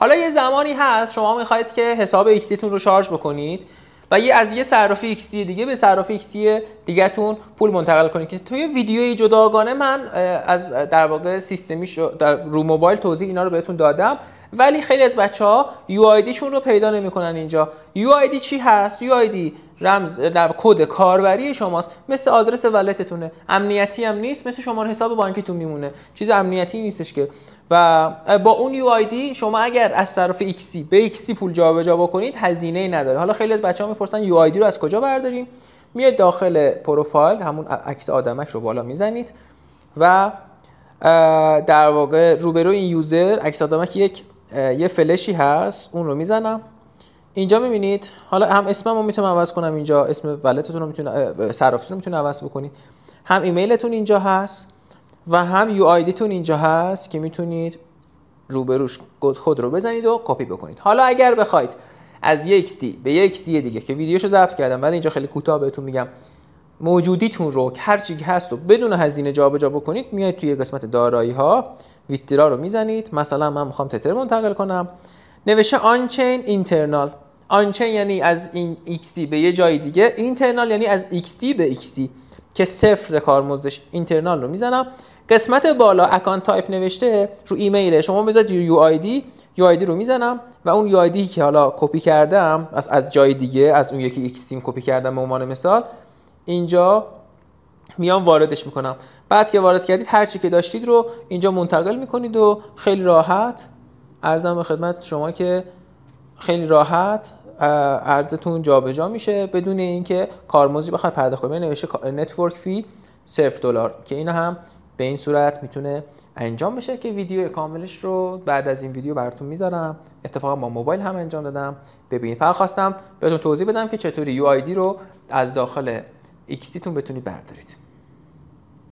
حالا یه زمانی هست شما میخواید که حساب ایکسی تون رو شارژ بکنید و از یه صرافی ایکسی دیگه به صرافی ایکسی دیگه تون پول منتقل کنید که توی ویدیوی جداگانه من از در واقع سیستمیش رو موبایل توضیح اینا رو بهتون دادم، ولی خیلی از بچه‌ها یو آی دی شون رو پیدا نمی‌کنن. اینجا یو آی دی چی هست؟ یو آی دی رمز در کد کاربری شماست، مثل آدرس ولتتونه، امنیتی هم نیست، مثل شماره حساب بانکیتون میمونه، چیز امنیتی نیستش که. و با اون یو آی دی شما اگر از طرف ایکسی به ایکسی پول جابجا بکنید هزینه‌ای نداره. حالا خیلی از بچه‌ها میپرسن یو آی دی رو از کجا برداریم؟ میاد داخل پروفایل همون عکس آدمک رو بالا میزنید و در واقع روبروی این یوزر عکس آدمک یه فلشی هست، اون رو میزنم. اینجا میبینید حالا هم اسممو میتونم عوض کنم، اینجا اسم ولتتون رو میتونید، صرافتون رو میتونید عوض بکنید، هم ایمیلتون اینجا هست و هم یو آی دی تون اینجا هست که میتونید روبروش کد رو بزنید و کپی بکنید. حالا اگر بخواید از یک ایکسی به یک ایکسی دیگه که ویدیوشو ضبط کردم ولی اینجا خیلی کوتاه بهتون میگم، موجودیتون رو هر چی که هست و بدون هزینه جابجا بکنید، میایید توی قسمت دارایی ها ویترا رو میزنید. مثلا من میخوام تتر منتقل کنم، نوشته آن چین اینترنال. آن چین یعنی از این ایکسی به یه جای دیگه، اینترنال یعنی از ایکسی به ایکسی که صفر کارمزدش. اینترنال رو میزنم. قسمت بالا اکانت تایپ نوشته رو ایمیل شما بذارید یو آی دی رو میزنم و اون یو آی دی که حالا کپی کردم از جای دیگه، از اون یکی ایکسی کپی کردم به عنوان مثال، اینجا میام واردش میکنم. بعد که وارد کردید هر چی که داشتید رو اینجا منتقل میکنید و خیلی راحت ارزم به خدمت شما که خیلی راحت ارزتون جابجا میشه بدون اینکه کارمزدی بخواید پرداخت کنید. نوشته نتورک فی $0 که اینا هم به این صورت میتونه انجام بشه که ویدیو کاملش رو بعد از این ویدیو براتون میذارم. اتفاقا با موبایل هم انجام دادم، ببینید. فقط خواستم بهتون توضیح بدم که چطوری یو آی دی رو از داخل ایکسی تون بتونید بردارید.